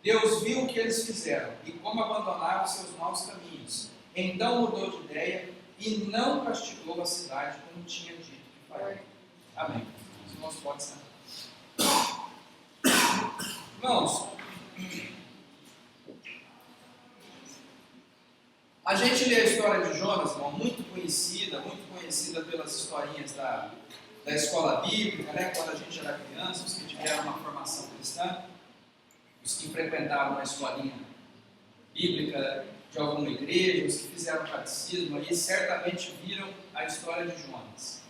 Deus viu o que eles fizeram e como abandonaram seus maus caminhos. Então mudou de ideia e não castigou a cidade como tinha dito que faria. Amém. Os irmãos podem sentar. Irmãos, a gente lê a história de Jonas, irmão, muito conhecida pelas historinhas da escola bíblica, né? Quando a gente era criança, os que tiveram uma formação cristã, os que frequentaram uma escolinha bíblica de alguma igreja, os que fizeram catecismo, aí certamente viram a história de Jonas.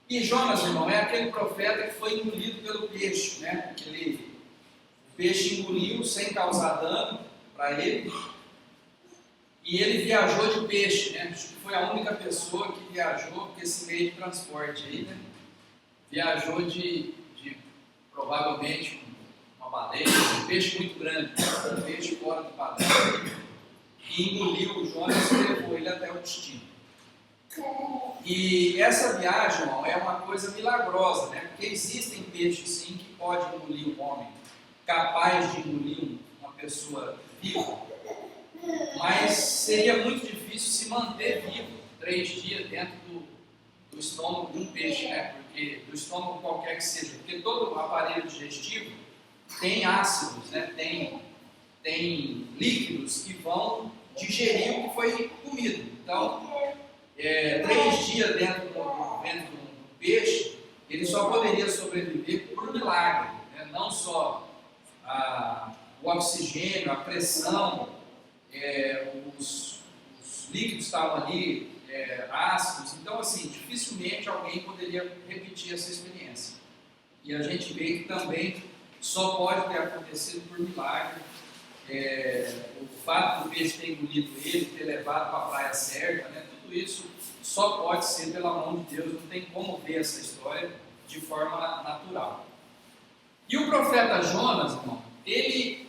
E Jonas, irmão, é aquele profeta que foi engolido pelo peixe, né? O peixe engoliu sem causar dano para ele. E ele viajou de peixe, né? Acho que foi a única pessoa que viajou com esse meio de transporte aí, né? Viajou de provavelmente uma baleia, um peixe muito grande, um peixe fora do padrão, e engoliu o Jonas e levou ele até o destino. E essa viagem, irmão, é uma coisa milagrosa, né? Porque existem peixes sim que podem engolir um homem, capaz de engolir uma pessoa viva. Mas seria muito difícil se manter vivo 3 dias dentro do estômago de um peixe, né? Porque do estômago qualquer que seja, porque todo o aparelho digestivo tem ácidos, né? Tem líquidos que vão digerir o que foi comido. Então, 3 dias dentro do peixe, ele só poderia sobreviver por milagre, né? Não só o oxigênio, a pressão, os líquidos estavam ali ácidos, então assim, dificilmente alguém poderia repetir essa experiência. E a gente vê que também só pode ter acontecido por milagre. O fato do peixe ter engolido ele, ter levado para a praia certa, né, tudo isso só pode ser pela mão de Deus, não tem como ver essa história de forma natural. E o profeta Jonas, irmão, ele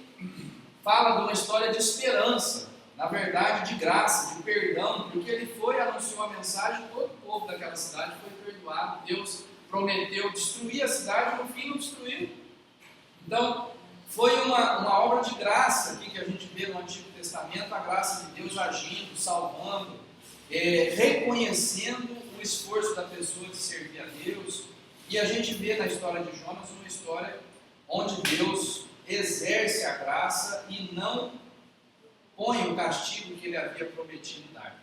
fala de uma história de esperança, na verdade de graça, de perdão, porque ele foi, anunciou a mensagem, todo o povo daquela cidade foi perdoado, Deus prometeu destruir a cidade, no fim não destruiu. Então, foi uma obra de graça aqui que a gente vê no Antigo Testamento, a graça de Deus agindo, salvando, reconhecendo o esforço da pessoa de servir a Deus. E a gente vê na história de Jonas uma história onde Deus exerce a graça e não põe o castigo que ele havia prometido dar.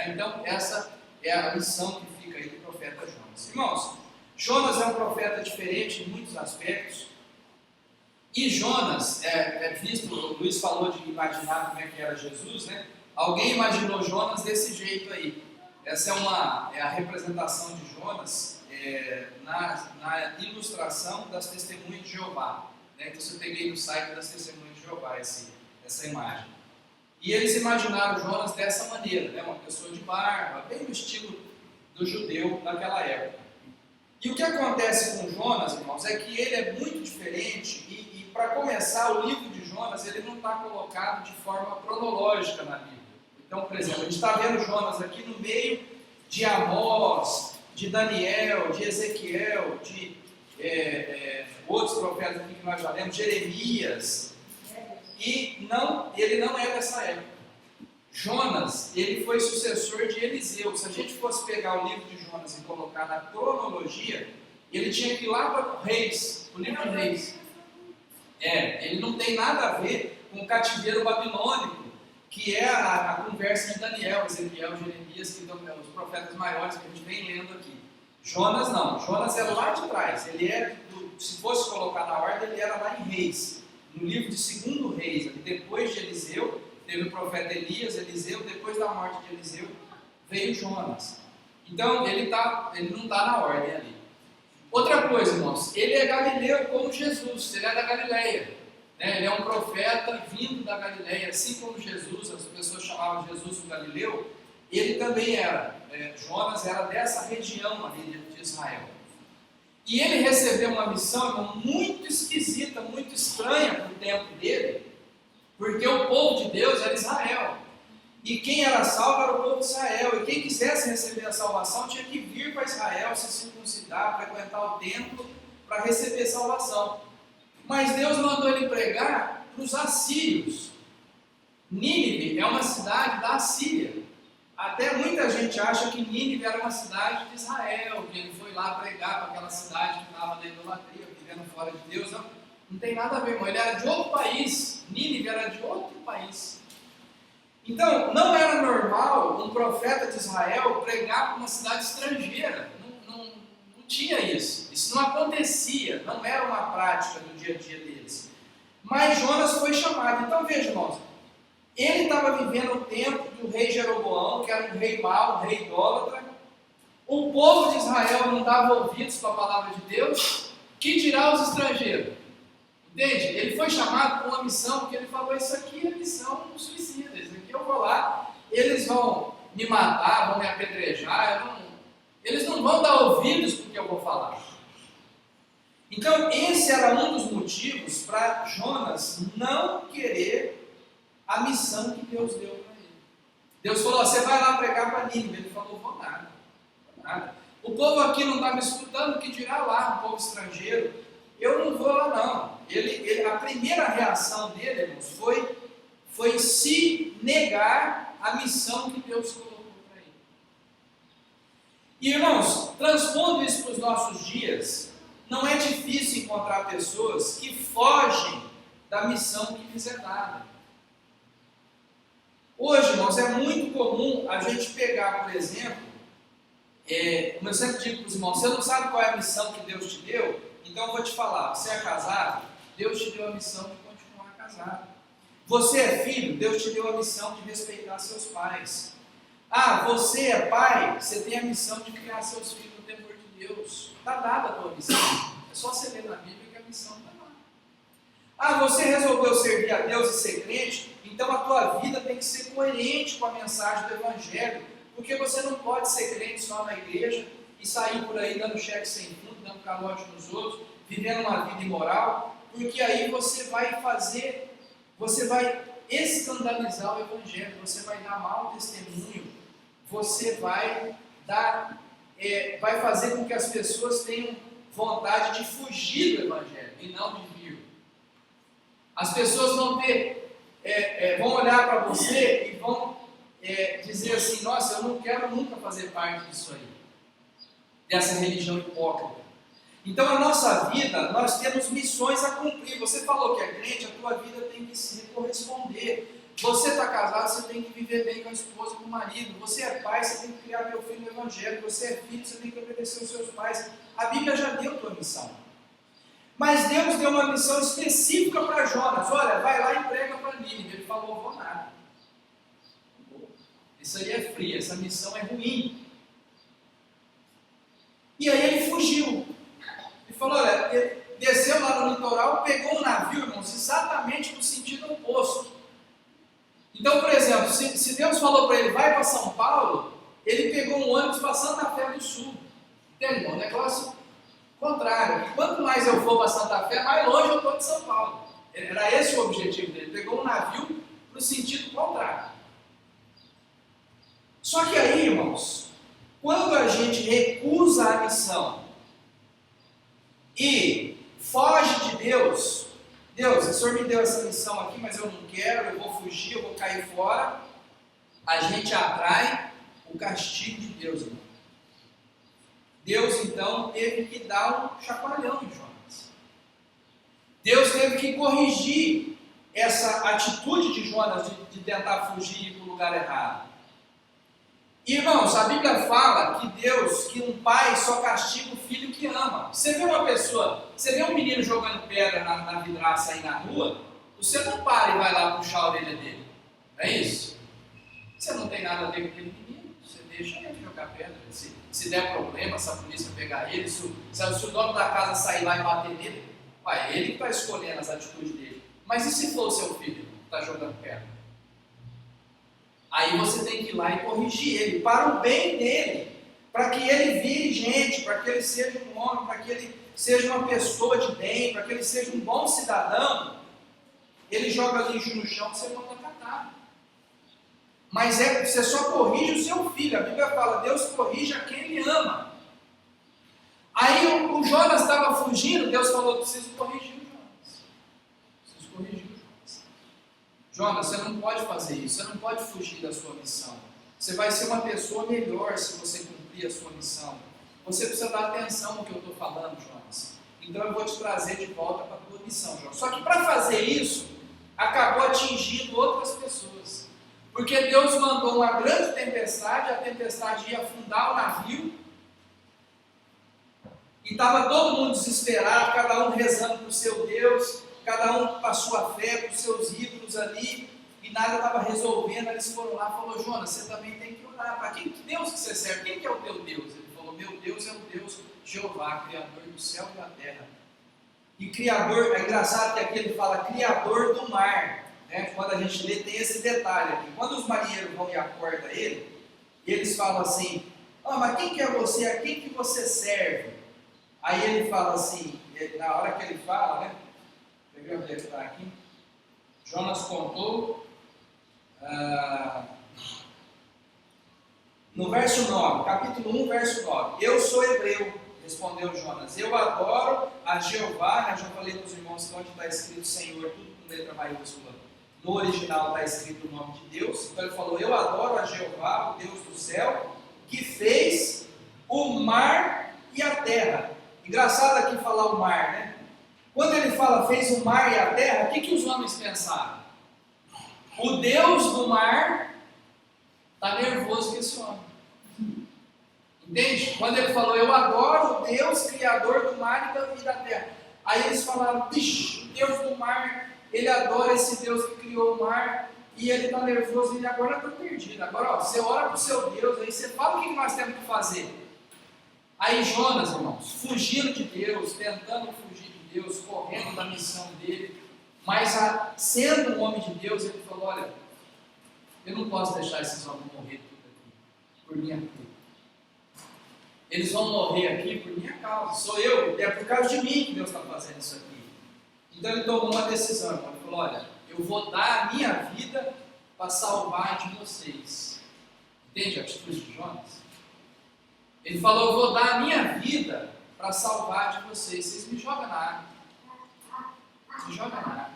Então, essa é a missão que fica aí do profeta Jonas. Irmãos, Jonas é um profeta diferente em muitos aspectos. E Jonas visto, o Luiz falou de imaginar como é que era Jesus, né? Alguém imaginou Jonas desse jeito aí. Essa é a representação de Jonas na ilustração das Testemunhas de Jeová. Né? Então, eu peguei no site das Testemunhas de Jeová essa imagem. E eles imaginaram Jonas dessa maneira, né? Uma pessoa de barba, bem no estilo do judeu naquela época. E o que acontece com Jonas, irmãos, é que ele é muito diferente e para começar, o livro de Jonas, ele não está colocado de forma cronológica na Bíblia. Então, por exemplo, a gente está vendo Jonas aqui no meio de Amós, de Daniel, de Ezequiel, de outros profetas aqui que nós já lemos, Jeremias, e ele não é dessa época. Jonas, ele foi sucessor de Eliseu. Se a gente fosse pegar o livro de Jonas e colocar na cronologia, ele tinha que ir lá para Reis, o livro de Reis. Ele não tem nada a ver com o cativeiro babilônico, que é a conversa de Daniel, Ezequiel, Jeremias, que são os profetas maiores que a gente vem lendo aqui. Jonas não, Jonas é lá de trás, se fosse colocar na ordem, ele era lá em Reis, no livro de 2 Reis, depois de Eliseu, teve o profeta Elias, Eliseu, depois da morte de Eliseu, veio Jonas. Então, ele não está na ordem ali. Outra coisa, irmãos, ele é galileu como Jesus, ele é da Galileia. Né? Ele é um profeta vindo da Galileia, assim como Jesus, as pessoas chamavam Jesus o Galileu, ele também era. Jonas era dessa região ali de Israel. E ele recebeu uma missão, irmão, muito esquisita, muito estranha para o tempo dele, porque o povo de Deus era Israel. E quem era salvo era o povo de Israel. E quem quisesse receber a salvação tinha que vir para Israel, se circuncidar, frequentar o templo para receber salvação. Mas Deus mandou ele pregar para os assírios. Nínive é uma cidade da Assíria. Até muita gente acha que Nínive era uma cidade de Israel, que ele foi lá pregar para aquela cidade que estava na idolatria, vivendo fora de Deus. Não tem nada a ver, irmão. Ele era de outro país. Nínive era de outro país. Então, não era normal um profeta de Israel pregar para uma cidade estrangeira. Não tinha isso. Isso não acontecia. Não era uma prática do dia a dia deles. Mas Jonas foi chamado. Então, veja, irmãos. Ele estava vivendo o tempo do rei Jeroboão, que era um rei mau, um rei idólatra. O povo de Israel não dava ouvidos para a palavra de Deus. Que dirá os estrangeiros? Entende? Ele foi chamado para uma missão, porque ele falou, isso aqui é missão suicida, isso aqui eu vou lá, eles vão me matar, vão me apedrejar, eles não vão dar ouvidos para o que eu vou falar. Então, esse era um dos motivos para Jonas não querer a missão que Deus deu para ele. Deus falou, você vai lá pregar para Nínive. Ele falou, vou nada. O povo aqui não está me escutando, que dirá lá, um povo estrangeiro. Eu não vou lá não. A primeira reação dele, irmãos, foi se negar a missão que Deus colocou para ele. E, irmãos, transpondo isso para os nossos dias, não é difícil encontrar pessoas que fogem da missão que lhes é dada. Hoje, irmãos, é muito comum a gente pegar, por exemplo, como eu sempre digo para os irmãos, você não sabe qual é a missão que Deus te deu, então eu vou te falar, você é casado, Deus te deu a missão de continuar casado. Você é filho, Deus te deu a missão de respeitar seus pais. Você é pai, você tem a missão de criar seus filhos no temor de Deus. Está dada a tua missão. É só você ler na Bíblia que a missão está lá. Você resolveu servir a Deus e ser crente, então a tua vida tem que ser coerente com a mensagem do Evangelho, porque você não pode ser crente só na igreja e sair por aí dando cheque sem fundo, dando calote nos outros, vivendo uma vida imoral, porque aí você vai escandalizar o Evangelho, você vai dar mau testemunho, você vai fazer com que as pessoas tenham vontade de fugir do Evangelho e não de vir. As pessoas vão vão olhar para você e vão dizer assim, nossa, eu não quero nunca fazer parte disso aí, dessa religião hipócrita. Então a nossa vida, nós temos missões a cumprir. Você falou que é crente, a tua vida tem que se corresponder. Você está casado, você tem que viver bem com a esposa, com o marido. Você é pai, você tem que criar teu filho no Evangelho. Você é filho, você tem que obedecer aos seus pais. A Bíblia já deu a tua missão. Mas Deus deu uma missão específica para Jonas. Olha, vai lá e prega para Nínive. Ele falou, vou nada. Isso aí é frio, essa missão é ruim. E aí ele fugiu. Ele falou, olha, ele desceu lá no litoral, pegou um navio, irmãos, exatamente no sentido oposto. Então, por exemplo, se Deus falou para ele, vai para São Paulo, ele pegou um ônibus para Santa Fé do Sul. Entende, irmão? Negócio contrário. Quanto mais eu for para Santa Fé, mais longe eu estou de São Paulo. Era esse o objetivo dele. Pegou um navio para o sentido contrário. Só que aí, irmãos, quando a gente recusa a missão e foge de Deus, Deus, o Senhor me deu essa missão aqui, mas eu não quero, eu vou fugir, eu vou cair fora, a gente atrai o castigo de Deus, irmão. Deus, então, teve que dar um chacoalhão em Jonas. Deus teve que corrigir essa atitude de Jonas de tentar fugir e ir para o lugar errado. Irmãos, a Bíblia fala que um pai só castiga o filho que ama. Você vê uma pessoa, você vê um menino jogando pedra na vidraça aí na rua, você não para e vai lá puxar a orelha dele. Não é isso? Você não tem nada a ver com aquele menino, você deixa ele jogar pedra. Se der problema, se a polícia pegar ele, se o dono da casa sair lá e bater nele, é ele que está escolhendo as atitudes dele. Mas e se for o seu filho que está jogando pedra? Aí você tem que ir lá e corrigir ele, para o bem dele, para que ele vire gente, para que ele seja um homem, para que ele seja uma pessoa de bem, para que ele seja um bom cidadão. Ele joga lixo no chão, você manda catar. Mas você só corrige o seu filho. A Bíblia fala, Deus corrige a quem ele ama. Aí o Jonas estava fugindo, Deus falou, preciso corrigir o Jonas. Jonas, você não pode fazer isso, você não pode fugir da sua missão. Você vai ser uma pessoa melhor se você cumprir a sua missão. Você precisa dar atenção no que eu estou falando, Jonas. Então eu vou te trazer de volta para a tua missão, Jonas. Só que para fazer isso, acabou atingindo outras pessoas. Porque Deus mandou uma grande tempestade, a tempestade ia afundar o navio, e estava todo mundo desesperado, cada um rezando para o seu Deus, cada um com a sua fé, com os seus ídolos ali, e nada estava resolvendo. Eles foram lá e falaram: Jonas, você também tem que orar. Para que Deus que você serve? Quem que é o teu Deus? Ele falou: meu Deus é o Deus Jeová, Criador do céu e da terra. E Criador, é engraçado que aqui ele fala Criador do mar, né? Quando a gente lê tem esse detalhe aqui. Quando os marinheiros vão e acordam ele, eles falam assim: mas quem que é você? A quem que você serve? Aí ele fala assim, na hora que ele fala, né? Peguei onde ele está aqui. Jonas contou, no verso 9, capítulo 1, verso 9. Eu sou hebreu, respondeu Jonas. Eu adoro a Jeová, né? Já falei para os irmãos que onde está escrito Senhor, tudo com letra maiúscula. No original está escrito o nome de Deus. Então ele falou: eu adoro a Jeová, o Deus do céu, que fez o mar e a terra. Engraçado aqui falar o mar, né? Quando ele fala fez o mar e a terra, o que os homens pensaram? O Deus do mar está nervoso com esse homem. Entende? Quando ele falou: eu adoro o Deus criador do mar e da terra. Aí eles falaram: bicho, o Deus do mar, ele adora esse Deus que criou o mar, e ele está nervoso, e agora está perdido. Agora, você ora para o seu Deus, aí você fala o que nós temos que fazer. Aí Jonas, irmãos, fugindo de Deus, tentando fugir de Deus, correndo da missão dele, mas sendo um homem de Deus, ele falou: olha, eu não posso deixar esses homens morrer tudo aqui, por minha culpa. Eles vão morrer aqui por minha causa, sou eu, é por causa de mim que Deus está fazendo isso aqui. Então ele tomou uma decisão, irmão. Ele falou: olha, eu vou dar a minha vida para salvar de vocês. Entende a atitude de Jonas? Ele falou: eu vou dar a minha vida para salvar de vocês. Vocês me jogam na água. Me jogam na água.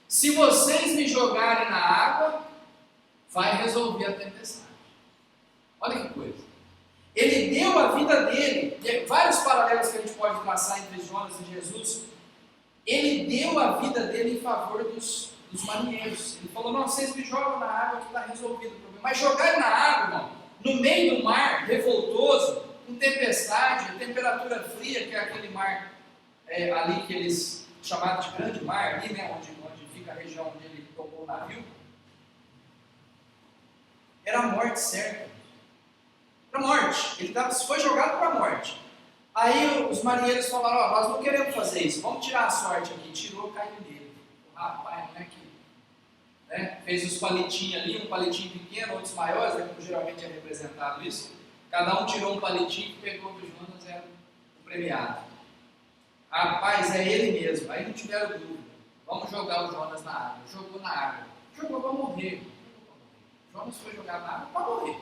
Se vocês me jogarem na água, vai resolver a tempestade. Olha que coisa. Ele deu a vida dele. Vários paralelos que a gente pode traçar entre Jonas e Jesus. Ele deu a vida dele em favor dos marinheiros. Ele falou: não, vocês me jogam na água que está resolvido o problema. Mas jogar na água, irmão, no meio do mar, revoltoso, com tempestade, temperatura fria, que é aquele mar ali que eles chamaram de grande mar, ali, né, onde fica a região onde ele tocou o navio, era a morte certa. Era a morte. Ele foi jogado para a morte. Aí os marinheiros falaram: nós não queremos fazer isso, vamos tirar a sorte aqui. Tirou, caiu nele. Rapaz, não é que... fez os palitinhos ali, um palitinho pequeno, outros maiores, como geralmente é representado isso. Cada um tirou um palitinho e pegou do Jonas, era o premiado. Rapaz, é ele mesmo. Aí não tiveram dúvida. Vamos jogar o Jonas na água. Jogou na água. Jogou para morrer. Jonas foi jogar na água para morrer.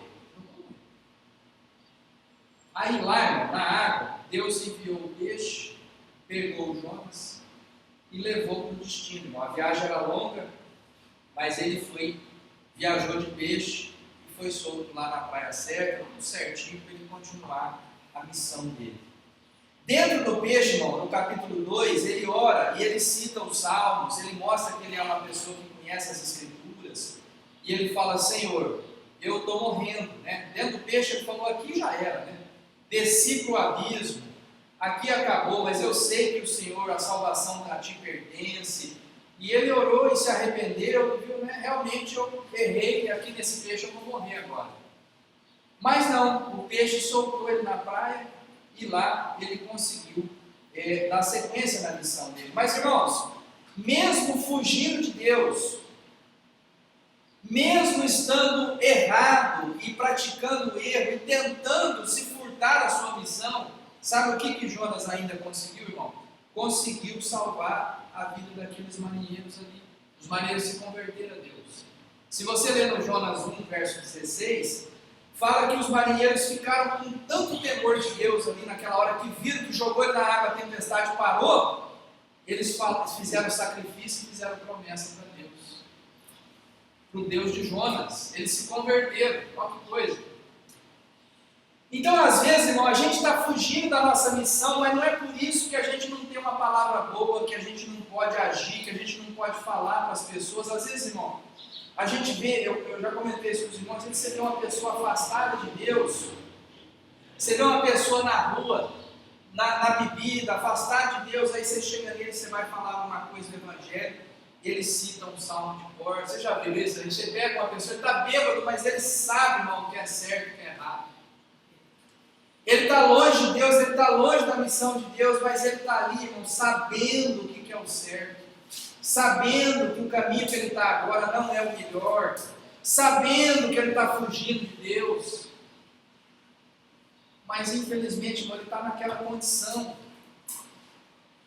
Aí lá, na água, Deus enviou o peixe, pegou o Jonas e levou para o destino. A viagem era longa, mas ele viajou de peixe e foi solto lá na praia certa, tudo certinho, para ele continuar a missão dele. Dentro do peixe, irmão, no capítulo 2, ele ora e ele cita os salmos, ele mostra que ele é uma pessoa que conhece as escrituras, e ele fala: Senhor, eu estou morrendo, né? Dentro do peixe ele falou: aqui já era, né? Desci para o abismo, aqui acabou, mas eu sei que o Senhor, a salvação a ti pertence. E ele orou e se arrependeu, viu, né? Realmente eu errei, e aqui nesse peixe eu vou morrer agora. Mas não, o peixe soltou ele na praia e lá ele conseguiu dar sequência na missão dele. Mas, irmãos, mesmo fugindo de Deus, mesmo estando errado e praticando erro e tentando se furtar a sua missão, sabe o que Jonas ainda conseguiu, irmão? Conseguiu salvar a vida daqueles marinheiros ali. Os marinheiros se converteram a Deus. Se você ler no Jonas 1, verso 16, fala que os marinheiros ficaram com tanto temor de Deus ali naquela hora, que viram que jogou ele na água, a tempestade parou, eles fizeram sacrifício e fizeram promessa para Deus. para o Deus de Jonas. Eles se converteram, qualquer coisa. Então, às vezes, irmão, a gente está fugindo da nossa missão, mas não é por isso que a gente não tem uma palavra boa, que a gente não pode agir, que a gente não pode falar para as pessoas. Às vezes, irmão, a gente vê, eu já comentei isso com os irmãos, às vezes você vê uma pessoa afastada de Deus, você vê uma pessoa na rua, na bebida, afastada de Deus, aí você chega nele, você vai falar alguma coisa do Evangelho, ele cita um salmo de cor. Você já viu isso? Você pega uma pessoa, ele está bêbado, mas ele sabe, irmão, o que é certo e o que é errado. Ele está longe de Deus, ele está longe da missão de Deus, mas ele está ali, irmão, sabendo o que é o certo, sabendo que o caminho que ele está agora não é o melhor, sabendo que ele está fugindo de Deus, mas infelizmente, irmão, ele está naquela condição.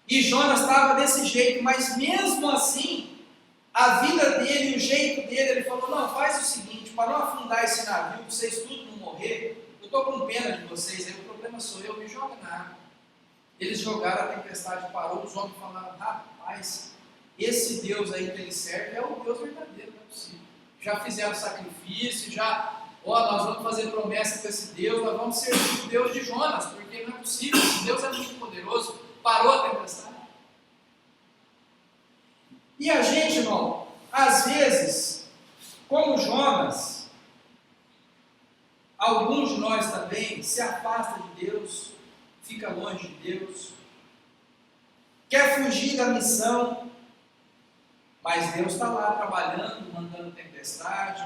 E Jonas estava desse jeito, mas mesmo assim, a vida dele, o jeito dele, ele falou: não, faz o seguinte, para não afundar esse navio, para vocês tudo não morrer, eu estou com pena de vocês, aí o problema sou eu, me joga na água. Eles jogaram, a tempestade parou, os homens falaram: rapaz, esse Deus aí que eles servem é o Deus verdadeiro, não é possível. Já fizeram sacrifício, nós vamos fazer promessa com esse Deus, nós vamos servir o Deus de Jonas, porque não é possível, esse Deus é muito poderoso. Parou a tempestade. E a gente, irmão, às vezes, como Jonas, alguns de nós também se afasta de Deus, fica longe de Deus, quer fugir da missão, mas Deus está lá trabalhando, mandando tempestade,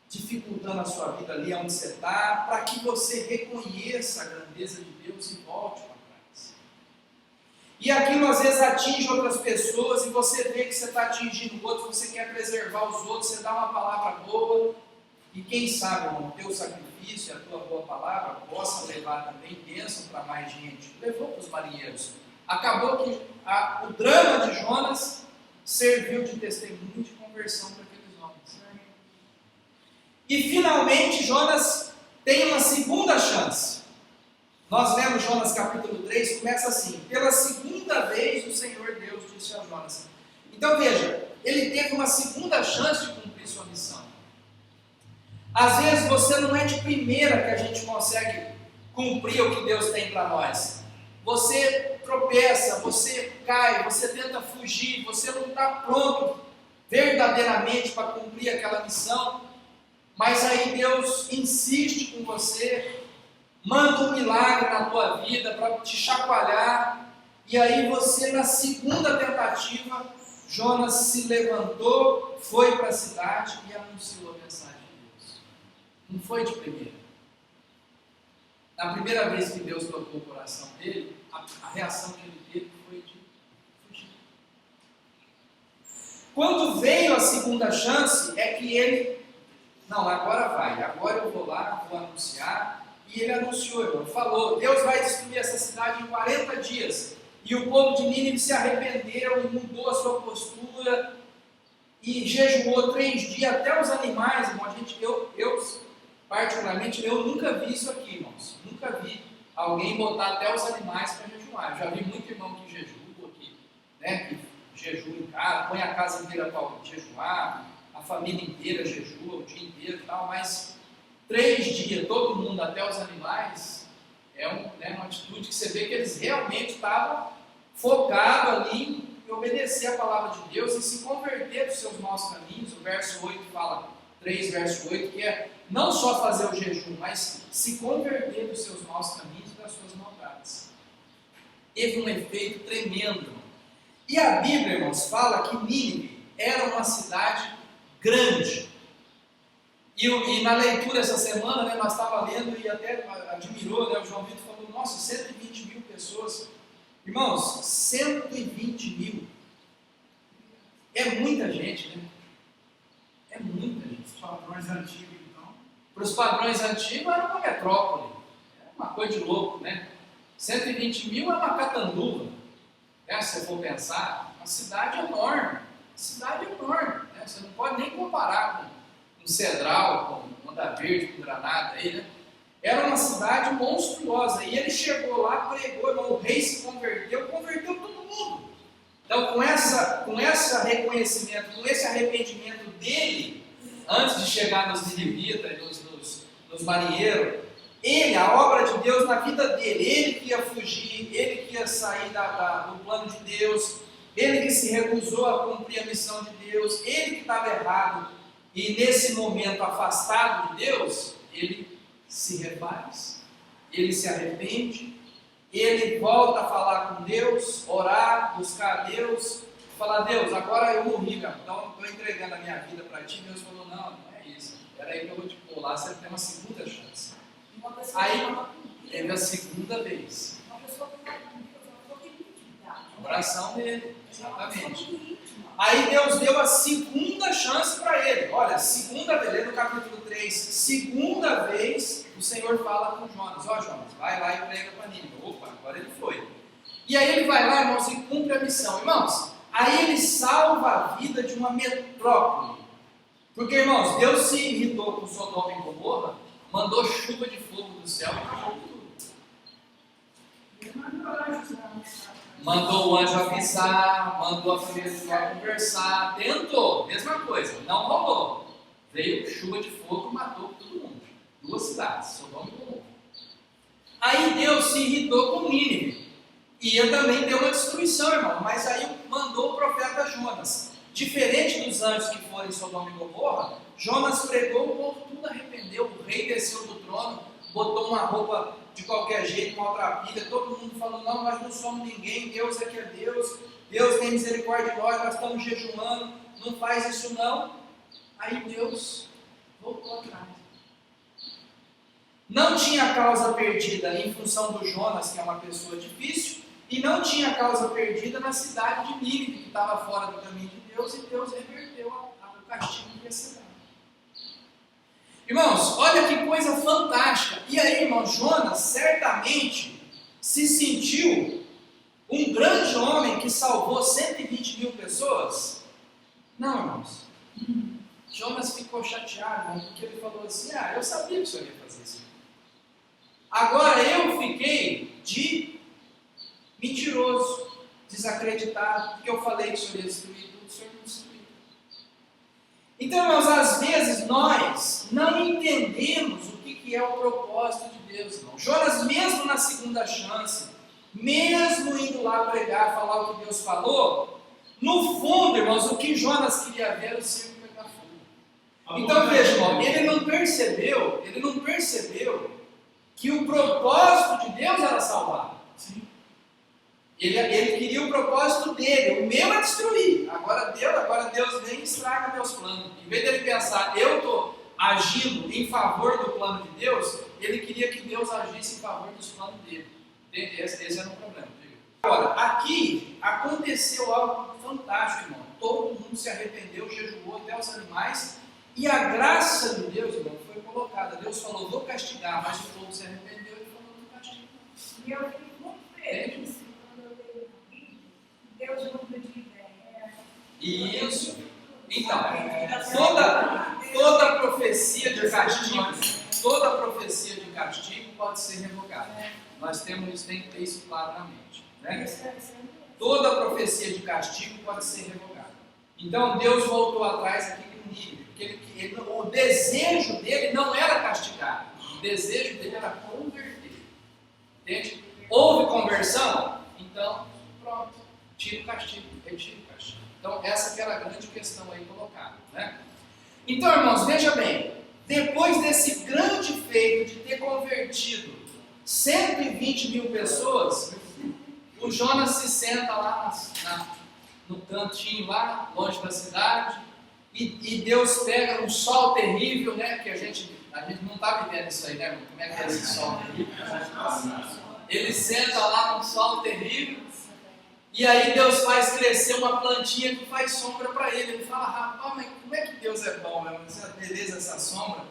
dificultando a sua vida ali onde você está, para que você reconheça a grandeza de Deus e volte para trás. E aquilo às vezes atinge outras pessoas e você vê que você está atingindo outros, você quer preservar os outros, você dá uma palavra boa, e quem sabe, irmão, o teu sacrifício, a tua boa palavra possa levar também bênção para mais gente. Levou para os marinheiros. Acabou que o drama de Jonas serviu de testemunho de conversão para aqueles homens. E finalmente Jonas tem uma segunda chance. Nós lemos Jonas capítulo 3, começa assim: pela segunda vez o Senhor Deus disse a Jonas. Então veja, ele teve uma segunda chance de cumprir sua missão. Às vezes você não é de primeira que a gente consegue cumprir o que Deus tem para nós. Você tropeça, você cai, você tenta fugir, você não está pronto verdadeiramente para cumprir aquela missão, mas aí Deus insiste com você, manda um milagre na tua vida para te chacoalhar, e aí você, na segunda tentativa, Jonas se levantou, foi para a cidade e anunciou a mensagem de Deus. Não foi de primeira. Na primeira vez que Deus tocou o coração dele, a reação que ele teve foi de fugir. Quando veio a segunda chance, é que ele, não, agora vai, agora eu vou lá, vou anunciar. E ele anunciou, irmão, falou: Deus vai destruir essa cidade em 40 dias. E o povo de Nínive se arrependeu e mudou a sua postura e jejuou 3 dias, até os animais, irmão. Particularmente, eu nunca vi isso aqui, irmãos. Nunca vi alguém botar até os animais para jejuar. Eu já vi muito irmão que jejua aqui, né, que jejua em casa, põe a casa inteira para jejuar, a família inteira jejua o dia inteiro e tal, mas 3 dias, todo mundo, até os animais, é uma atitude que você vê que eles realmente estavam focados ali em obedecer a palavra de Deus e se converter dos seus maus caminhos. O verso 8 fala, 3 verso 8, que é não só fazer o jejum, mas se converter dos seus maus caminhos e das suas maldades. Teve um efeito tremendo. E a Bíblia, irmãos, fala que Nínive era uma cidade grande. E na leitura essa semana, né, nós estávamos lendo e até admirou, né, o João Vitor falou: nossa, 120 mil pessoas. Irmãos, 120 mil é muita gente, né? É muita gente. Os padrões antigos, então. Para os padrões antigos era uma metrópole, é uma coisa de louco, né? 120 mil é uma catanduva, né? Se você for pensar, uma cidade enorme, né? Você não pode nem comparar com Cedral, com Onda Verde, com Granada, aí, né? Era uma cidade monstruosa, e ele chegou lá, pregou, irmão, o rei se converteu todo mundo. Então, com esse reconhecimento, com esse arrependimento dele, antes de chegar nos ninivitas e nos marinheiros, a obra de Deus na vida dele, ele que ia fugir, ele que ia sair do plano de Deus, ele que se recusou a cumprir a missão de Deus, ele que estava errado, e nesse momento afastado de Deus, ele se refaz, ele se arrepende, ele volta a falar com Deus, orar, buscar a Deus, falar: Deus, agora eu morri, então estou entregando a minha vida para ti. Deus falou: não é isso, espera aí que eu vou te pular, você tem uma segunda chance. Aí teve a segunda vez. Uma pessoa que vai com Deus, uma pessoa que tem intimidade. O coração dele, exatamente. Aí Deus deu a segunda chance para ele. Olha, segunda vez, no capítulo 3, segunda vez o Senhor fala com Jonas: ó, Jonas, vai lá e prega para Nínive. Opa, agora ele foi. E aí ele vai lá, irmãos, e cumpre a missão. Irmãos, aí ele salva a vida de uma metrópole. Porque, irmãos, Deus se irritou com Sodoma e Gomorra, mandou chuva de fogo do céu e acabou tudo. Mandou o anjo avisar, mandou a família de Ló conversar, tentou, mesma coisa, não rolou. Veio chuva de fogo e matou todo mundo. 2 cidades, Sodoma e Gomorra. Aí Deus se irritou com Nínive. Ia também ter uma destruição, irmão, mas aí mandou o profeta Jonas. Diferente dos anjos que foram em Sodoma e Gomorra, Jonas pregou, o povo tudo arrependeu, o rei desceu do trono, botou uma roupa de qualquer jeito, uma maltrapilha, todo mundo falou: não, nós não somos ninguém, Deus é que é Deus, Deus tem misericórdia de nós estamos jejuando, não faz isso não. Aí Deus voltou atrás. Não tinha causa perdida em função do Jonas, que é uma pessoa difícil, e não tinha causa perdida na cidade de Nínive, que estava fora do caminho de Deus, e Deus reverteu o castigo que ia ser dado. Irmãos, olha que coisa fantástica. E aí, irmão, Jonas certamente se sentiu um grande homem que salvou 120 mil pessoas? Não, irmãos. Jonas ficou chateado, irmão, porque ele falou assim: eu sabia que o senhor ia fazer isso. Agora eu fiquei de mentiroso, desacreditado, porque eu falei que o senhor ia destruir tudo, o senhor não destruiu. Então, irmãos, às vezes nós não entendemos o que é o propósito de Deus, irmão. Jonas, mesmo na segunda chance, mesmo indo lá pregar, falar o que Deus falou, no fundo, irmãos, o que Jonas queria ver era o circo pegar fogo. Então, veja, irmão, ele não percebeu que o propósito de Deus era salvar. Sim. Ele queria o propósito dele, o meu é destruir. Agora Deus vem e estraga meus planos. Em vez dele pensar: eu estou agindo em favor do plano de Deus, ele queria que Deus agisse em favor dos planos dele. Esse era o problema. Agora, aqui aconteceu algo fantástico, irmão. Todo mundo se arrependeu, jejuou, até os animais, e a graça de Deus, irmão, foi colocada. Deus falou: vou castigar, mas o povo se arrependeu e falou: não castigo. E eu fico muito feliz quando eu leio o vídeo, Deus muda de ideia. Isso. Então, toda profecia de castigo pode ser revogada. Nós tem que ter isso claro na mente. Né? Toda profecia de castigo pode ser revogada. Então Deus voltou atrás aqui com Nínive, porque o desejo dele não era castigar, o desejo dele era converter. Entende? Houve conversão? Então, pronto, tira o castigo, retira o castigo. Então, essa que era a grande questão aí colocada. Né? Então, irmãos, veja bem, depois desse grande feito de ter convertido 120 mil pessoas, o Jonas se senta lá no cantinho, lá longe da cidade, e Deus pega um sol terrível, né? Que a gente não está vivendo isso aí, né? Como é que é esse sol terrível? Ele senta lá num sol terrível, e aí Deus faz crescer uma plantinha que faz sombra para ele. Ele fala: rapaz, mas como é que Deus é bom, meu? Beleza essa sombra.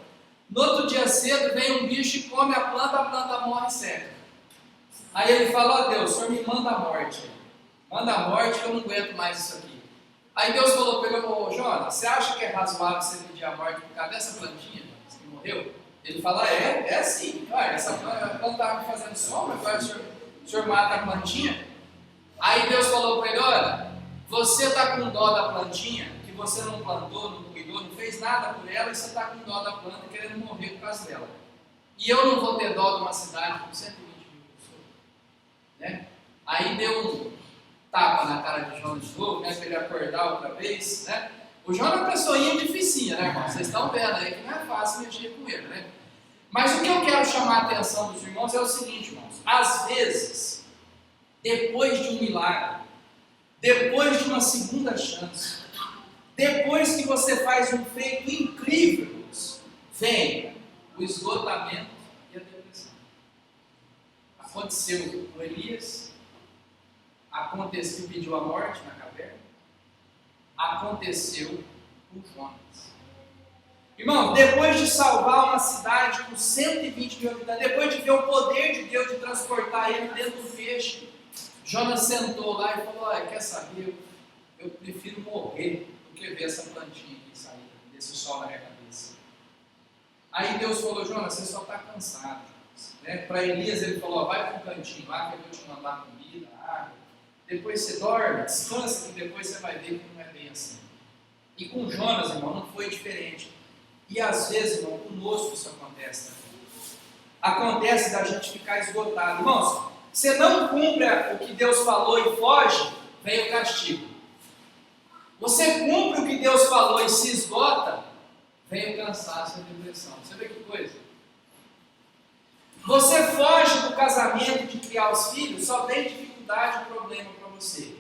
No outro dia cedo vem um bicho e come a planta morre seca. Aí ele fala: ó Deus, o Senhor me manda a morte. Manda a morte que eu não aguento mais isso aqui. Aí Deus falou para ele: ô Jonas, você acha que é razoável você pedir a morte por causa dessa plantinha que morreu? Ele fala: é sim. Olha, essa planta estava me fazendo sombra, agora o senhor mata a plantinha. Aí Deus falou para ele: olha, você está com dó da plantinha que você não plantou, não cuidou, não fez nada por ela e você está com dó da planta querendo morrer por causa dela. E eu não vou ter dó de uma cidade com 120 mil pessoas. Né? Aí deu um tapa na cara de Jonas de novo, né, para ele acordar outra vez. Né? O Jonas é uma pessoinha dificinha, né, irmão? Vocês estão vendo aí que não é fácil mexer com ele. Né? Mas o que eu quero chamar a atenção dos irmãos é o seguinte, irmãos. Às vezes, depois de um milagre, depois de uma segunda chance, depois que você faz um feito incrível, vem o esgotamento e a depressão. Aconteceu com Elias, aconteceu, pediu a morte na caverna, aconteceu com Jonas. Irmão, depois de salvar uma cidade com 120 mil habitantes, depois de ver o poder de Deus de transportar ele dentro do peixe, Jonas sentou lá e falou: olha, quer saber, eu prefiro morrer do que ver essa plantinha aqui sair desse sol na minha cabeça. Aí Deus falou: Jonas, você só está cansado. Né? Para Elias ele falou: vai para um cantinho lá que eu vou te mandar comida, água. Depois você dorme, descansa, que depois você vai ver que não é bem assim. E com Jonas, irmão, não foi diferente. E às vezes, irmão, conosco isso acontece também. Acontece da gente ficar esgotado. Irmãos, você não cumpre o que Deus falou e foge, vem o castigo. Você cumpre o que Deus falou e se esgota, vem o cansaço e a depressão. Você vê que coisa? Você foge do casamento de criar os filhos, só vem dificuldade e problema para você.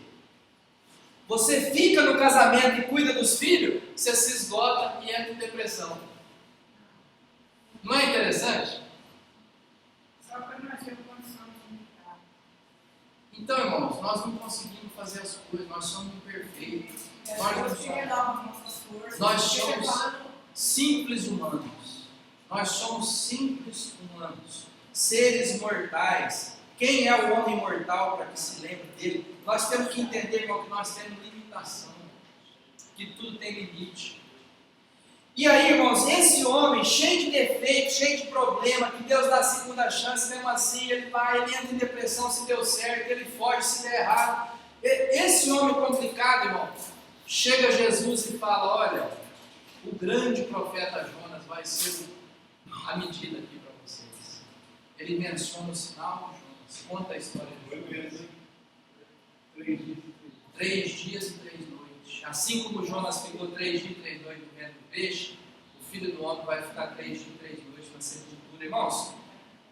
Você fica no casamento e cuida dos filhos, você se esgota e entra em depressão. Não é interessante? Só para nós ter condição de imitar. Então, irmãos, nós não conseguimos fazer as coisas, nós somos imperfeitos. Nós somos simples humanos. Nós somos simples humanos. Seres mortais. Quem é o homem mortal para que se lembre dele? Nós temos que entender, irmão, que nós temos limitação. Que tudo tem limite. E aí, irmãos, esse homem cheio de defeitos, cheio de problema, que Deus dá a segunda chance, mesmo assim, ele vai, ele entra em depressão se deu certo, ele foge se der errado. Esse homem complicado, irmão, chega Jesus e fala: olha, o grande profeta Jonas vai ser a medida aqui para vocês. Ele menciona o sinal de Jonas, conta a história de Jonas. 3 dias e 3 noites. Assim como Jonas ficou 3 dias e 3 noites no ventre do peixe, o Filho do Homem vai ficar 3 dias e 3 noites na sepultura. Irmãos,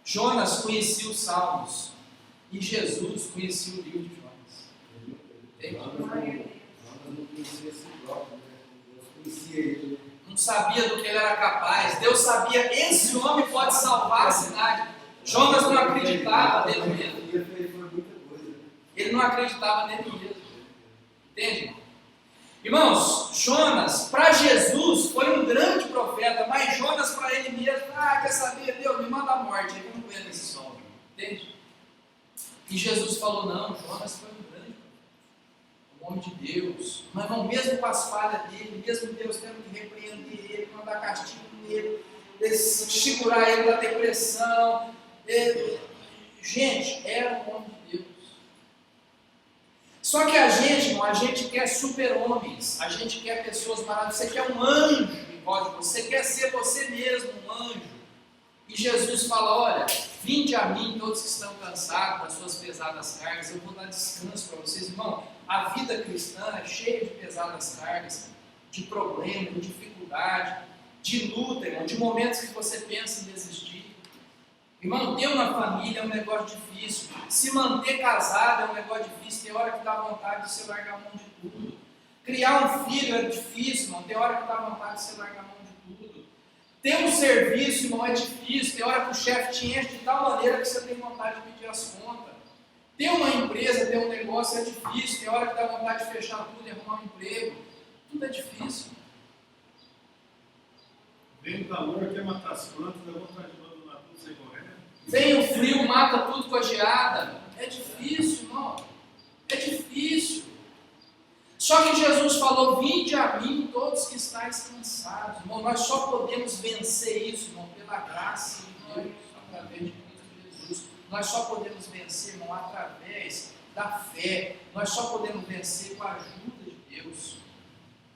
Jonas conhecia os Salmos e Jesus conhecia o livro de Jonas. Entende? Não sabia do que ele era capaz. Deus sabia: esse homem pode salvar a cidade. Jonas não acreditava nele mesmo. Ele não acreditava nele mesmo. Entende? Irmãos, Jonas, para Jesus, foi um grande profeta, mas Jonas para ele mesmo: quer saber, Deus, me manda a morte, aí eu não aguento esse sol. Entende? E Jesus falou: não, Jonas foi um grande profeta, um homem de Deus. Mas não, mesmo com as falhas dele, mesmo Deus tendo que repreender ele, mandar castigo nele, segurar ele da depressão. Gente, era um homem de Deus. Só que a gente, irmão, a gente quer super-homens, a gente quer pessoas maravilhosas, você quer um anjo igual de você, quer ser você mesmo um anjo. E Jesus fala: olha, vinde a mim todos que estão cansados das suas pesadas cargas, eu vou dar descanso para vocês. Irmão, a vida cristã é cheia de pesadas cargas, de problema, de dificuldade, de luta, irmão, de momentos que você pensa em desistir. Irmão, ter uma família é um negócio difícil. Se manter casado é um negócio difícil. Tem hora que dá vontade de você largar a mão de tudo. Criar um filho é difícil, irmão. Tem hora que dá vontade de você largar a mão de tudo. Ter um serviço, irmão, é difícil. Tem hora que o chefe te enche de tal maneira que você tem vontade de pedir as contas. Ter uma empresa, ter um negócio é difícil. Tem hora que dá vontade de fechar tudo e arrumar um emprego. Tudo é difícil. Vem o calor, quer matar as plantas, dá vontade de abandonar tudo sem correr. Vem o frio, mata tudo com a geada. É difícil, irmão. É difícil. Só que Jesus falou: vinde a mim todos que estáis cansados. Irmão, nós só podemos vencer isso, irmão, pela graça de Deus, através de Cristo Jesus. Nós só podemos vencer, irmão, através da fé. Nós só podemos vencer com a ajuda de Deus.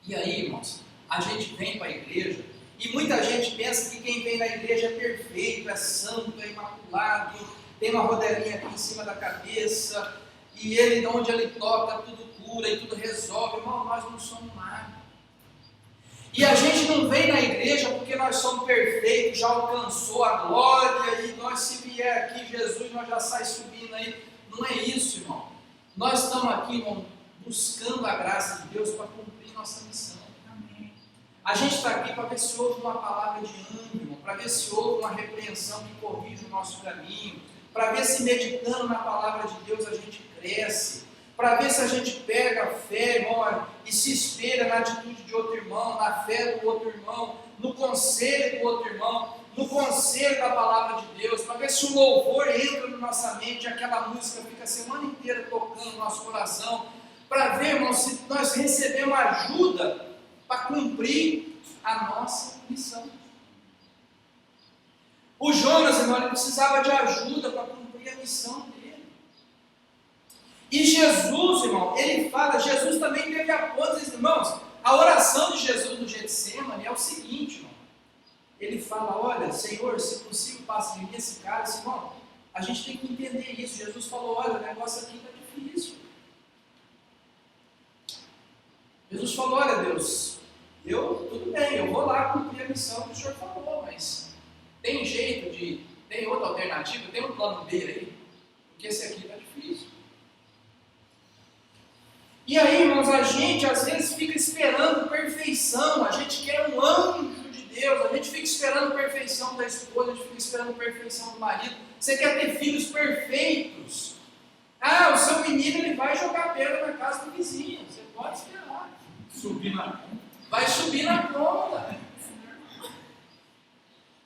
E aí, irmãos, a gente vem para a igreja e muita gente pensa que quem vem na igreja é perfeito, é santo, é imaculado, tem uma rodelinha aqui em cima da cabeça e ele, onde ele toca, tudo cura e tudo resolve. Irmão, nós não somos nada. E a gente não vem na igreja porque nós somos perfeitos, já alcançou a glória e nós, se vier aqui Jesus, nós já sai subindo aí. Não é isso, irmão. Nós estamos aqui, irmão, buscando a graça de Deus para cumprir nossa missão. Amém. A gente está aqui para ver se houve uma palavra de ânimo, para ver se houve uma repreensão que corrige o nosso caminho, para ver se meditando na palavra de Deus a gente cresce, para ver se a gente pega a fé, irmão, e se espelha na atitude de outro irmão, na fé do outro irmão, no conselho do outro irmão, no conselho da palavra de Deus, para ver se o louvor entra na nossa mente, aquela música fica a semana inteira tocando no nosso coração, para ver, irmão, se nós recebemos ajuda para cumprir a nossa missão. O Jonas, irmão, ele precisava de ajuda para cumprir a missão dele. E Jesus, irmão, ele fala, Jesus também teve apoio, irmãos, a oração de Jesus no Getsemane é o seguinte, irmão, ele fala, olha, Senhor, se possível, passa de mim esse cara, irmão, a gente tem que entender isso. Jesus falou, olha, o negócio aqui está difícil. Jesus falou, olha, Deus, tudo bem, eu vou lá cumprir a missão que o Senhor falou, mas tem jeito tem outra alternativa, tem um plano B aí, porque esse aqui está difícil. E aí, irmãos, a gente às vezes fica esperando perfeição, a gente quer um anjo de Deus, a gente fica esperando perfeição da esposa, a gente fica esperando perfeição do marido. Você quer ter filhos perfeitos? Ah, o seu menino ele vai jogar pedra na casa do vizinho, você pode esperar. Subir na conta. Vai subir na conta.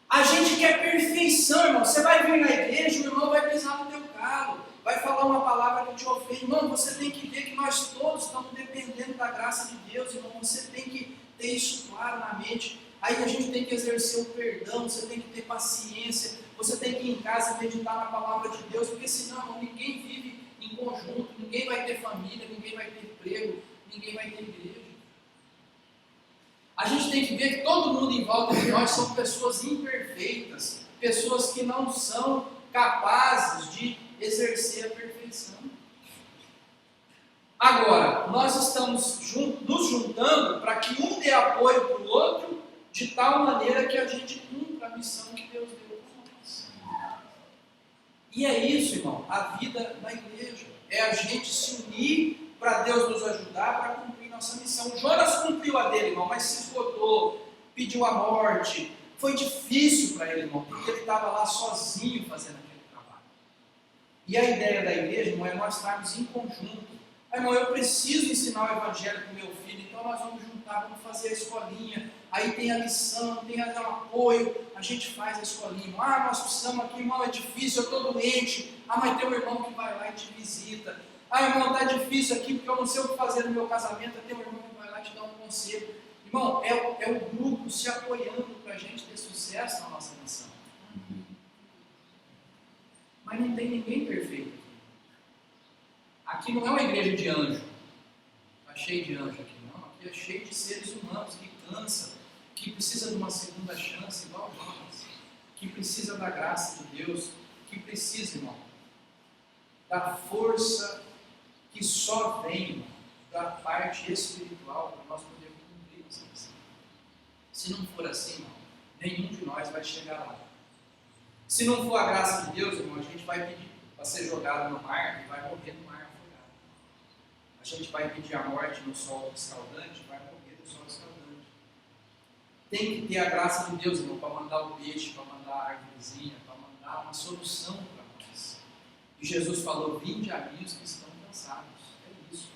A gente quer perfeição, irmão. Você vai vir na igreja, o irmão vai pisar no teu carro, vai falar uma palavra que te ofende. Irmão, você tem que ver que nós todos estamos dependendo da graça de Deus, irmão. Você tem que ter isso claro na mente. Aí a gente tem que exercer o perdão, você tem que ter paciência, você tem que ir em casa meditar na palavra de Deus, porque senão, irmão, ninguém vive em conjunto, ninguém vai ter família, ninguém vai ter emprego, ninguém vai ter igreja. A gente tem que ver que todo mundo em volta de nós são pessoas imperfeitas, pessoas que não são capazes de exercer a perfeição. Agora, nós estamos nos juntando para que um dê apoio para o outro, de tal maneira que a gente cumpra a missão que Deus deu para nós. E é isso, irmão, a vida na igreja. É a gente se unir para Deus nos ajudar para cumprir nossa missão. Jonas cumpriu a dele, irmão, mas se esgotou, pediu a morte. Foi difícil para ele, irmão, porque ele estava lá sozinho fazendo aquele trabalho. E a ideia da igreja, irmão, é nós estarmos em conjunto. Ah, irmão, eu preciso ensinar o evangelho para o meu filho, então nós vamos juntar, vamos fazer a escolinha. Aí tem a lição, tem o apoio, a gente faz a escolinha. Ah, nós precisamos aqui, irmão, é difícil, eu estou doente. Ah, mas tem um irmão que vai lá e te visita. Ah, irmão, está difícil aqui porque eu não sei o que fazer no meu casamento. Tem um irmão que vai lá e te dar um conselho. Irmão, é o grupo se apoiando para a gente ter sucesso na nossa missão. Mas não tem ninguém perfeito aqui. Aqui não é uma igreja de anjo. Está cheio de anjo aqui, não. Aqui é cheio de seres humanos que cansa, que precisa de uma segunda chance, igual nós, que precisa da graça de Deus, que precisa, irmão, da força que só vem da parte espiritual para nós podermos cumprir essa missão. Se não for assim, irmão, nenhum de nós vai chegar lá. Se não for a graça de Deus, irmão, a gente vai pedir para ser jogado no mar e vai morrer no mar afogado. A gente vai pedir a morte no sol escaldante e vai morrer no sol escaldante. Tem que ter a graça de Deus, irmão, para mandar o peixe, para mandar a árvorezinha, para mandar uma solução para nós. E Jesus falou, vinde a mim os que estão cansados. É isso.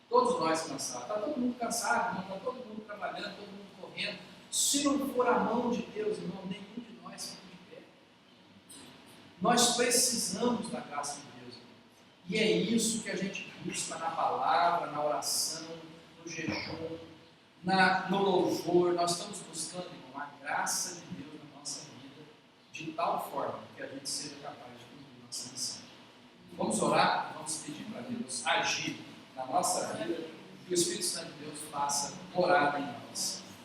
Todos nós cansados. Está todo mundo cansado, irmão, está todo mundo trabalhando, todo mundo correndo. Se não for a mão de Deus, irmão, nenhum de nós fica de pé. Nós precisamos da graça de Deus, irmão. E é isso que a gente busca na palavra, na oração, no jejum, no louvor. Nós estamos buscando, irmão, a graça de Deus na nossa vida, de tal forma que a gente seja capaz de cumprir nossa missão. Vamos orar, vamos pedir para Deus agir na nossa vida que o Espírito Santo de Deus faça morada em nós.